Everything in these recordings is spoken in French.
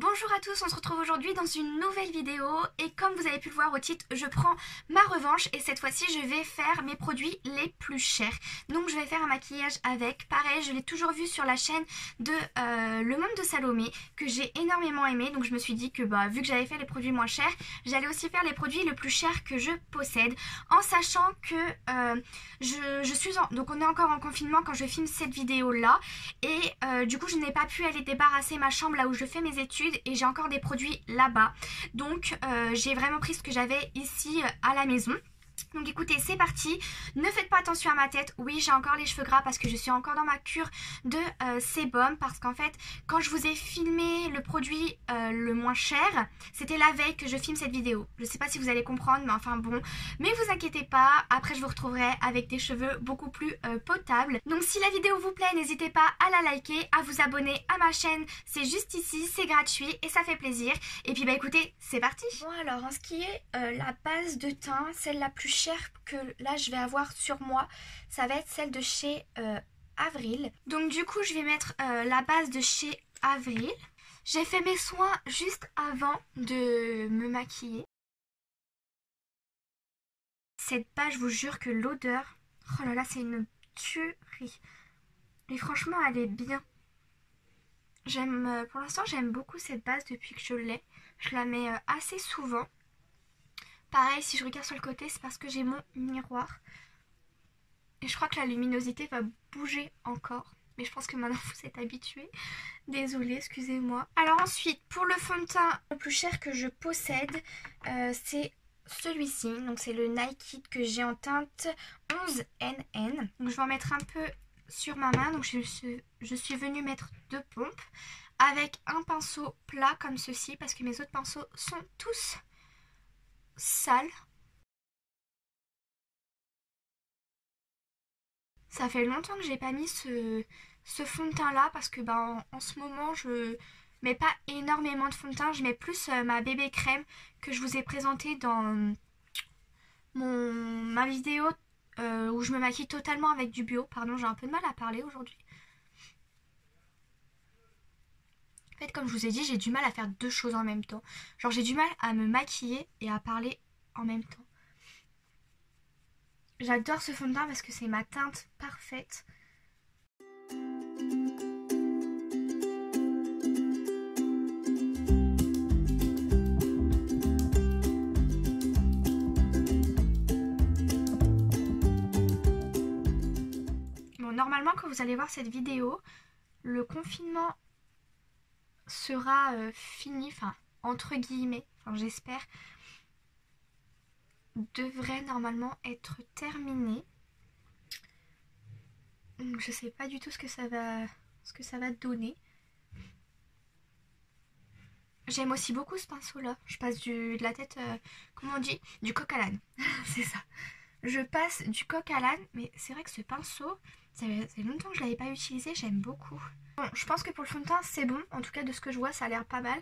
Bonjour à tous, on se retrouve aujourd'hui dans une nouvelle vidéo et comme vous avez pu le voir au titre, je prends ma revanche et cette fois-ci je vais faire mes produits les plus chers. Donc je vais faire un maquillage avec, pareil je l'ai toujours vu sur la chaîne de Le Monde de Salomé que j'ai énormément aimé, donc je me suis dit que vu que j'avais fait les produits moins chers, j'allais aussi faire les produits les plus chers que je possède en sachant que donc on est encore en confinement quand je filme cette vidéo là et du coup je n'ai pas pu aller débarrasser ma chambre là où je fais mes études et j'ai encore des produits là-bas. Donc j'ai vraiment pris ce que j'avais ici à la maison. Donc écoutez, c'est parti. Ne faites pas attention à ma tête. Oui, j'ai encore les cheveux gras parce que je suis encore dans ma cure de sébum. Parce qu'en fait, quand je vous ai filmé le produit le moins cher, c'était la veille que je filme cette vidéo. Je sais pas si vous allez comprendre, mais enfin bon. Mais vous inquiétez pas, après je vous retrouverai avec des cheveux beaucoup plus potables. Donc si la vidéo vous plaît, n'hésitez pas à la liker, à vous abonner à ma chaîne. C'est juste ici, c'est gratuit et ça fait plaisir. Et puis écoutez, c'est parti. Bon alors, en ce qui est la base de teint, celle la plus chère que là je vais avoir sur moi, ça va être celle de chez Avril. Donc du coup je vais mettre la base de chez Avril. J'ai fait mes soins juste avant de me maquiller. Cette base, je vous jure que l'odeur, oh là là, c'est une tuerie. Et franchement elle est bien. Pour l'instant j'aime beaucoup cette base depuis que je l'ai. Je la mets assez souvent. Pareil, si je regarde sur le côté, c'est parce que j'ai mon miroir. Et je crois que la luminosité va bouger encore. Mais je pense que maintenant vous êtes habitués. Désolée, excusez-moi. Alors ensuite, pour le fond de teint le plus cher que je possède, c'est celui-ci. Donc c'est le Nike que j'ai en teinte 11NN. Donc je vais en mettre un peu sur ma main. Donc je suis venue mettre 2 pompes. Avec un pinceau plat comme ceci. Parce que mes autres pinceaux sont tous sales. Ça fait longtemps que j'ai pas mis ce fond de teint là parce que en ce moment je mets pas énormément de fond de teint. Je mets plus ma bébé crème que je vous ai présentée dans ma vidéo où je me maquille totalement avec du bio. Pardon, j'ai un peu de mal à parler aujourd'hui. En fait, comme je vous ai dit, j'ai du mal à faire 2 choses en même temps. Genre j'ai du mal à me maquiller et à parler en même temps. J'adore ce fond de teint parce que c'est ma teinte parfaite. Bon, normalement quand vous allez voir cette vidéo, le confinement sera fini, enfin entre guillemets, enfin j'espère, devrait normalement être terminé. Donc je sais pas du tout ce que ça va donner. J'aime aussi beaucoup ce pinceau là. Je passe de la tête, comment on dit, du coq à l'âne. C'est ça. Je passe du coq à l'âne, mais c'est vrai que ce pinceau, ça fait longtemps que je l'avais pas utilisé, j'aime beaucoup. Bon, je pense que pour le fond de teint c'est bon, en tout cas de ce que je vois ça a l'air pas mal.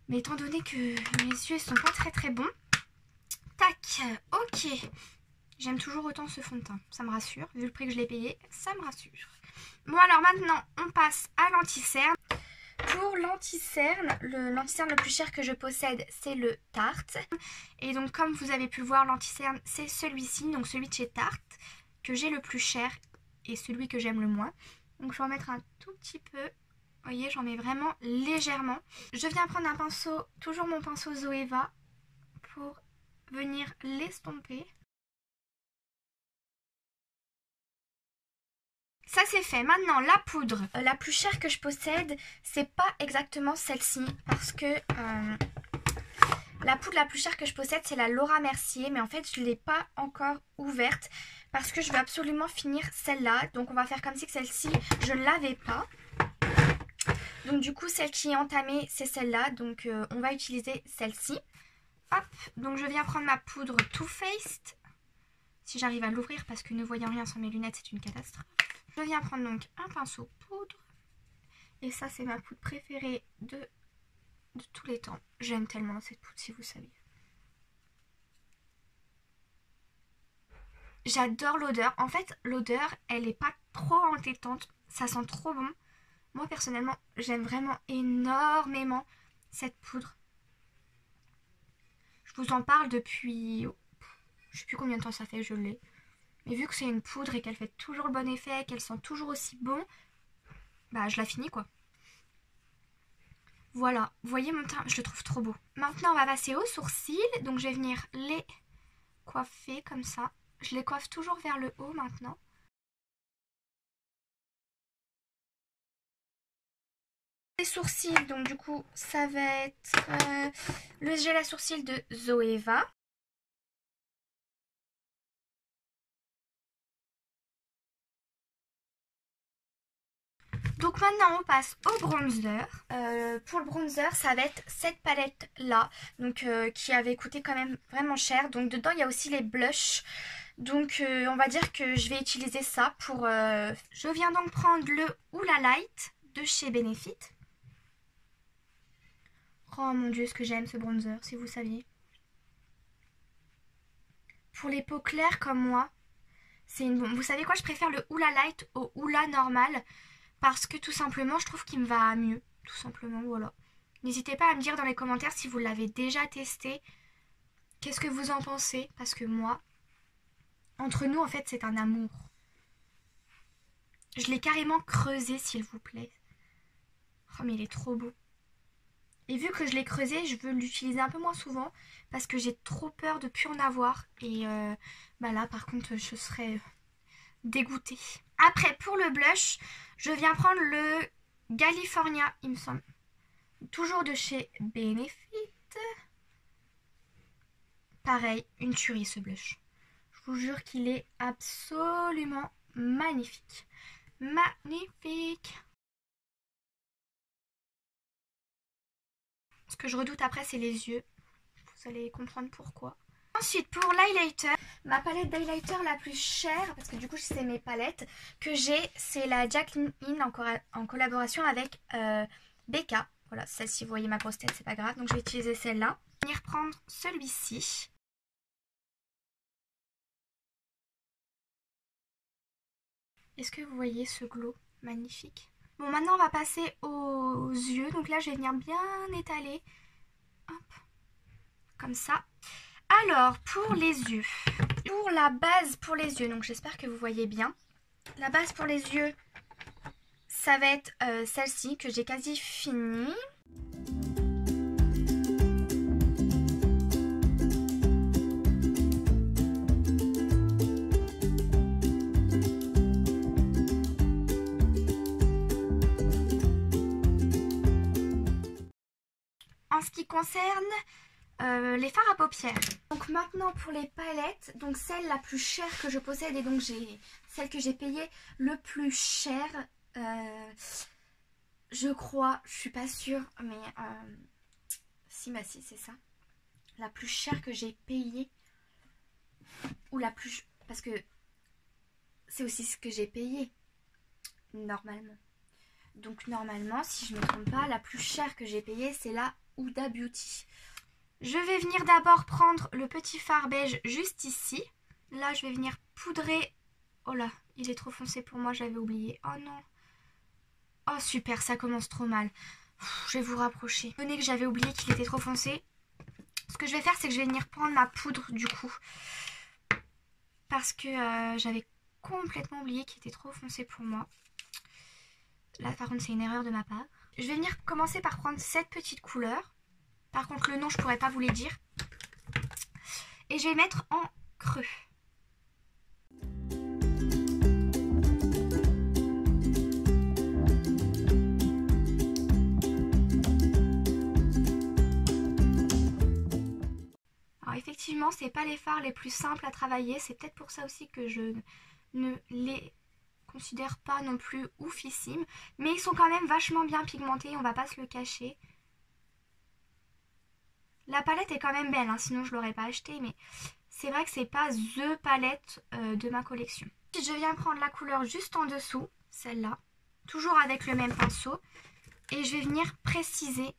Mais étant donné que mes yeux sont pas très bons, tac, ok. J'aime toujours autant ce fond de teint, ça me rassure. Vu le prix que je l'ai payé, ça me rassure. Bon alors maintenant, on passe à l'anti-cerne. Pour l'anti-cerne, le plus cher que je possède, c'est le Tarte. Et donc comme vous avez pu le voir, l'anti-cerne, c'est celui-ci, donc celui de chez Tarte, que j'ai le plus cher et celui que j'aime le moins. Donc je vais en mettre un tout petit peu. Vous voyez, j'en mets vraiment légèrement. Je viens prendre un pinceau, toujours mon pinceau Zoeva, pour venir l'estomper. Ça c'est fait. Maintenant la poudre la plus chère que je possède, c'est pas exactement celle-ci parce que la poudre la plus chère que je possède c'est la Laura Mercier, mais en fait je ne l'ai pas encore ouverte parce que je veux absolument finir celle-là. Donc on va faire comme si que celle-ci je ne l'avais pas. Donc du coup celle qui est entamée c'est celle-là, donc on va utiliser celle-ci. Hop, donc je viens prendre ma poudre Too Faced. Si j'arrive à l'ouvrir parce que ne voyant rien sans mes lunettes c'est une catastrophe. Je viens prendre donc un pinceau poudre. Et ça c'est ma poudre préférée de tous les temps. J'aime tellement cette poudre si vous saviez. J'adore l'odeur. En fait l'odeur elle est pas trop entêtante. Ça sent trop bon. Moi personnellement, j'aime vraiment énormément cette poudre. Je vous en parle depuis... Je sais plus combien de temps ça fait que je l'ai. Mais vu que c'est une poudre et qu'elle fait toujours le bon effet, qu'elle sent toujours aussi bon, bah je la finis quoi. Voilà, vous voyez mon teint, je le trouve trop beau. Maintenant on va passer aux sourcils, donc je vais venir les coiffer comme ça. Je les coiffe toujours vers le haut maintenant. Les sourcils, donc du coup ça va être le gel à sourcils de Zoeva. Donc maintenant on passe au bronzer. Pour le bronzer ça va être cette palette là, donc qui avait coûté quand même vraiment cher. Donc dedans il y a aussi les blushs. Donc on va dire que je vais utiliser ça pour... Je viens donc prendre le Hoola Light de chez Benefit. Oh mon dieu, ce que j'aime ce bronzer, si vous saviez. Pour les peaux claires comme moi, c'est une bombe. Vous savez quoi, je préfère le Hoola Light au Hoola normal. Parce que tout simplement, je trouve qu'il me va mieux. Tout simplement, voilà. N'hésitez pas à me dire dans les commentaires si vous l'avez déjà testé. Qu'est-ce que vous en pensez? Parce que moi, entre nous, en fait, c'est un amour. Je l'ai carrément creusé, s'il vous plaît. Oh, mais il est trop beau. Et vu que je l'ai creusé, je veux l'utiliser un peu moins souvent. Parce que j'ai trop peur de ne plus en avoir. Et bah là, par contre, je serais dégoûtée. Après, pour le blush, je viens prendre le California, il me semble. Toujours de chez Benefit. Pareil, une tuerie ce blush. Je vous jure qu'il est absolument magnifique. Magnifique. Ce que je redoute après, c'est les yeux. Vous allez comprendre pourquoi. Ensuite, pour l'highlighter, ma palette d'highlighter la plus chère, parce que du coup c'est mes palettes que j'ai, c'est la Jaclyn Hill en collaboration avec Becca. Voilà, celle-ci, vous voyez ma grosse tête, c'est pas grave. Donc je vais utiliser celle-là. Je vais venir prendre celui-ci. Est-ce que vous voyez ce glow magnifique? Bon, maintenant on va passer aux yeux. Donc là je vais venir bien étaler. Hop, comme ça. Alors, pour les yeux, pour la base pour les yeux, donc j'espère que vous voyez bien. La base pour les yeux, ça va être celle-ci que j'ai quasi finie. En ce qui concerne les fards à paupières. Donc maintenant pour les palettes, donc celle la plus chère que je possède et donc celle que j'ai payée le plus cher, je crois, je suis pas sûre, mais si bah si c'est ça, la plus chère que j'ai payée ou la plus, parce que c'est aussi ce que j'ai payé normalement. Donc normalement, si je ne me trompe pas, la plus chère que j'ai payée c'est la Huda Beauty. Je vais venir d'abord prendre le petit fard beige juste ici. Là, je vais venir poudrer. Oh là, il est trop foncé pour moi, j'avais oublié. Oh non. Oh super, ça commence trop mal. Je vais vous rapprocher. Étant donné que j'avais oublié qu'il était trop foncé, ce que je vais faire, c'est que je vais venir prendre ma poudre du coup. Parce que j'avais complètement oublié qu'il était trop foncé pour moi. Là, par contre, c'est une erreur de ma part. Je vais venir commencer par prendre cette petite couleur. Par contre, le nom, je pourrais pas vous les dire. Et je vais mettre en creux. Alors effectivement, c'est pas les fards les plus simples à travailler. C'est peut-être pour ça aussi que je ne les considère pas non plus oufissimes. Mais ils sont quand même vachement bien pigmentés, on va pas se le cacher. La palette est quand même belle, hein, sinon je l'aurais pas achetée, mais c'est vrai que c'est pas THE palette de ma collection. Je viens prendre la couleur juste en dessous, celle-là, toujours avec le même pinceau, et je vais venir préciser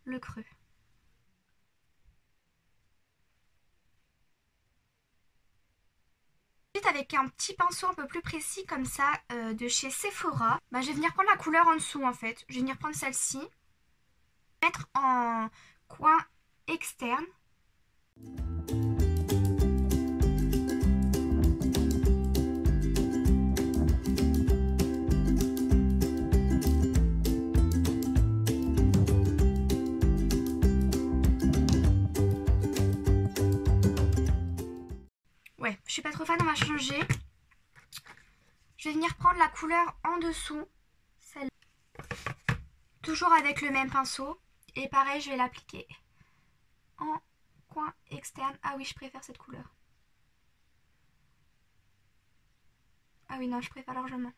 le creux. Ensuite, avec un petit pinceau un peu plus précis comme ça de chez Sephora, je vais venir prendre la couleur en dessous en fait. Je vais venir prendre celle-ci, mettre en coin externe. Ouais, je suis pas trop fan, on va changer. Je vais venir prendre la couleur en dessous, celle toujours avec le même pinceau. Et pareil, je vais l'appliquer en coin externe. Ah oui, je préfère cette couleur. Ah oui, non, je préfère largement.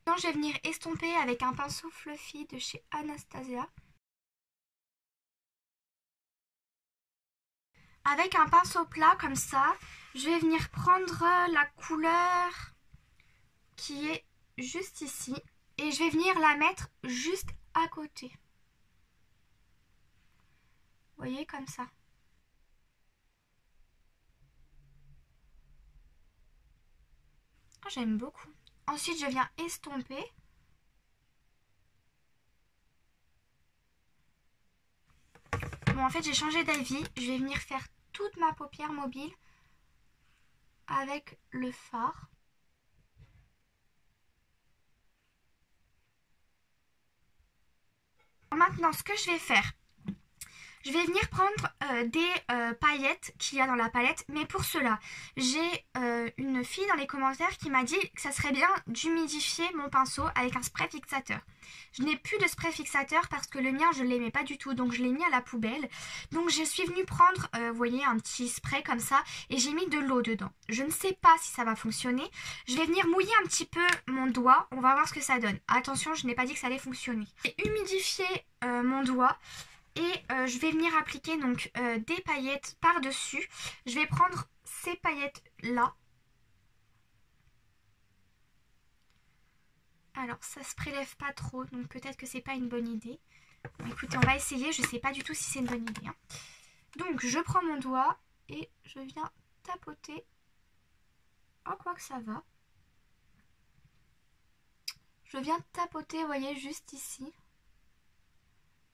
Maintenant, je vais venir estomper avec un pinceau fluffy de chez Anastasia. Avec un pinceau plat comme ça, je vais venir prendre la couleur qui est juste ici. Et je vais venir la mettre juste à côté. Vous voyez, comme ça. J'aime beaucoup. Ensuite, je viens estomper. Bon, en fait, j'ai changé d'avis. Je vais venir faire toute ma paupière mobile avec le fard. Maintenant, ce que je vais faire, je vais venir prendre des paillettes qu'il y a dans la palette. Mais pour cela, j'ai une fille dans les commentaires qui m'a dit que ça serait bien d'humidifier mon pinceau avec un spray fixateur. Je n'ai plus de spray fixateur parce que le mien, je ne l'aimais pas du tout. Donc, je l'ai mis à la poubelle. Donc, je suis venue prendre, vous voyez, un petit spray comme ça. Et j'ai mis de l'eau dedans. Je ne sais pas si ça va fonctionner. Je vais venir mouiller un petit peu mon doigt. On va voir ce que ça donne. Attention, je n'ai pas dit que ça allait fonctionner. J'ai humidifié mon doigt. Et je vais venir appliquer donc des paillettes par-dessus. Je vais prendre ces paillettes là. Alors ça se prélève pas trop, donc peut-être que c'est pas une bonne idée. Bon, écoutez, on va essayer, je sais pas du tout si c'est une bonne idée. Hein. Donc je prends mon doigt et je viens tapoter. Oh, quoi que ça va. Je viens tapoter, vous voyez, juste ici.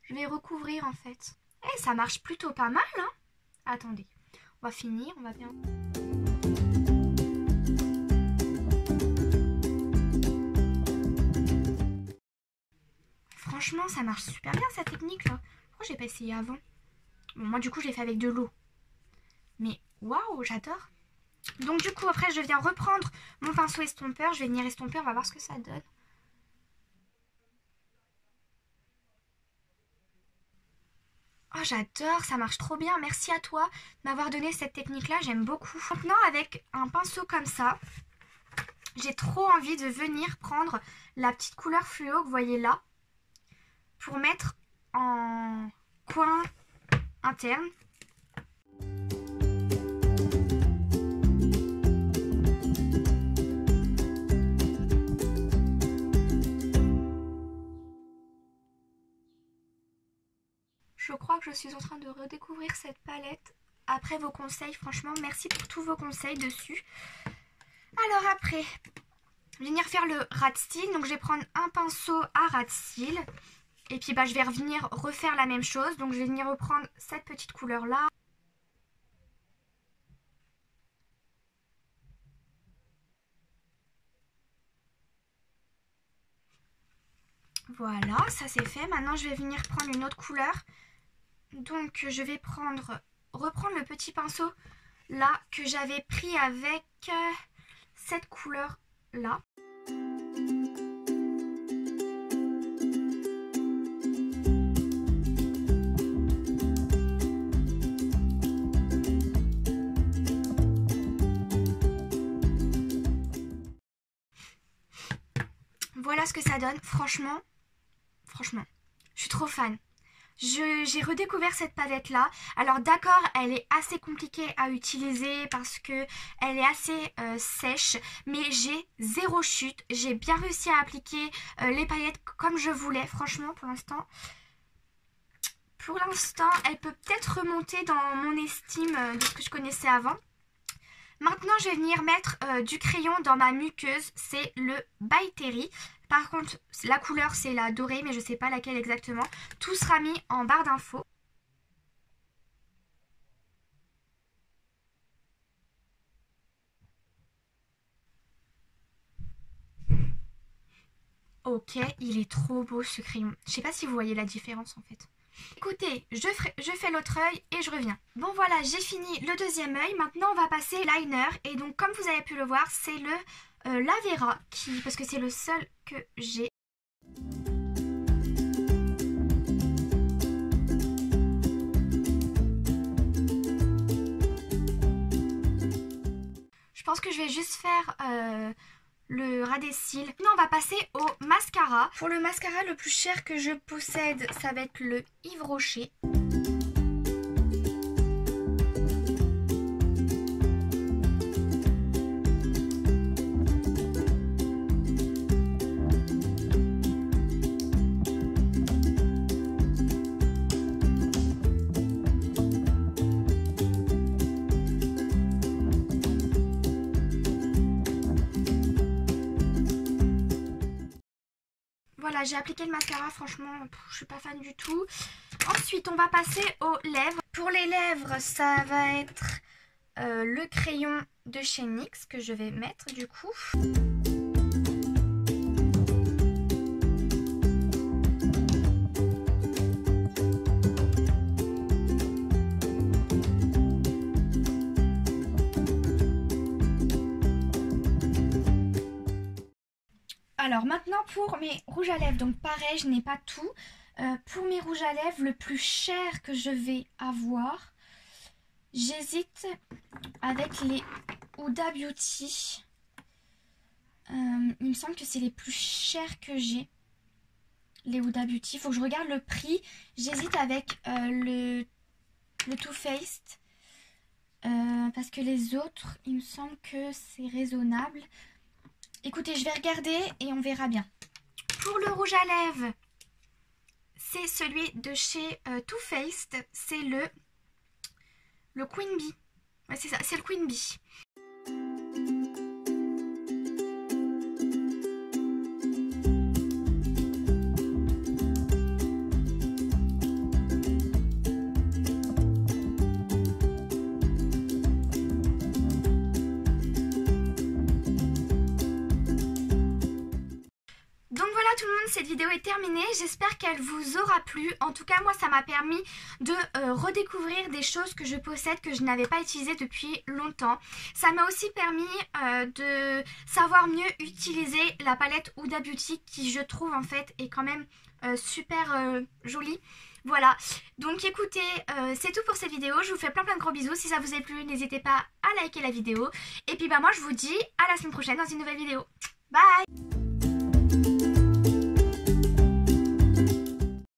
Je vais recouvrir en fait. Et ça marche plutôt pas mal, hein. Attendez, on va finir, on va bien... Franchement, ça marche super bien cette technique là. Pourquoi j'ai pas essayé avant? Bon, moi du coup, je l'ai fait avec de l'eau. Mais waouh, j'adore. Donc du coup, après, je viens reprendre mon pinceau estompeur. Je vais venir estomper, on va voir ce que ça donne. Oh, j'adore, ça marche trop bien. Merci à toi de m'avoir donné cette technique-là, j'aime beaucoup. Maintenant, avec un pinceau comme ça, j'ai trop envie de venir prendre la petite couleur fluo que vous voyez là, pour mettre en coin interne. Je crois que je suis en train de redécouvrir cette palette après vos conseils. Franchement, merci pour tous vos conseils dessus. Alors après, je vais venir faire le rat style. Donc je vais prendre un pinceau à rat style. Et puis je vais revenir refaire la même chose. Donc je vais venir reprendre cette petite couleur là. Voilà, ça c'est fait. Maintenant je vais venir prendre une autre couleur. Donc je vais reprendre le petit pinceau là que j'avais pris avec cette couleur là. Voilà ce que ça donne, franchement, je suis trop fan. J'ai redécouvert cette palette là. Alors d'accord, elle est assez compliquée à utiliser parce que elle est assez sèche, mais j'ai zéro chute. J'ai bien réussi à appliquer les paillettes comme je voulais. Franchement, pour l'instant, pour l'instant, elle peut peut-être remonter dans mon estime de ce que je connaissais avant. Maintenant, je vais venir mettre du crayon dans ma muqueuse. C'est le By Terry. Par contre, la couleur, c'est la dorée, mais je ne sais pas laquelle exactement. Tout sera mis en barre d'infos. Ok, il est trop beau ce crayon. Je sais pas si vous voyez la différence en fait. Écoutez, je fais l'autre œil et je reviens. Bon voilà, j'ai fini le deuxième œil. Maintenant on va passer liner. Et donc comme vous avez pu le voir, c'est le Lavera parce que c'est le seul que j'ai. Je pense que je vais juste faire le ras des cils. Maintenant on va passer au mascara. Pour le mascara le plus cher que je possède, ça va être le Yves Rocher. Voilà, j'ai appliqué le mascara, franchement, je suis pas fan du tout. Ensuite, on va passer aux lèvres. Pour les lèvres, ça va être le crayon de chez NYX que je vais mettre du coup. Alors maintenant pour mes rouges à lèvres, donc pareil, je n'ai pas tout. Pour mes rouges à lèvres, le plus cher que je vais avoir, j'hésite avec les Huda Beauty. Il me semble que c'est les plus chers que j'ai, les Huda Beauty. Il faut que je regarde le prix. J'hésite avec le Too Faced. Parce que les autres, il me semble que c'est raisonnable. Écoutez, je vais regarder et on verra bien. Pour le rouge à lèvres, c'est celui de chez Too Faced. C'est le Queen Bee. Ouais, c'est ça, c'est le Queen Bee. Tout le monde, cette vidéo est terminée, j'espère qu'elle vous aura plu. En tout cas moi ça m'a permis de redécouvrir des choses que je possède, que je n'avais pas utilisées depuis longtemps. Ça m'a aussi permis de savoir mieux utiliser la palette Huda Beauty qui je trouve en fait est quand même super jolie. Voilà, donc écoutez, c'est tout pour cette vidéo, je vous fais plein de gros bisous. Si ça vous a plu, n'hésitez pas à liker la vidéo. Et puis bah moi je vous dis à la semaine prochaine dans une nouvelle vidéo. Bye!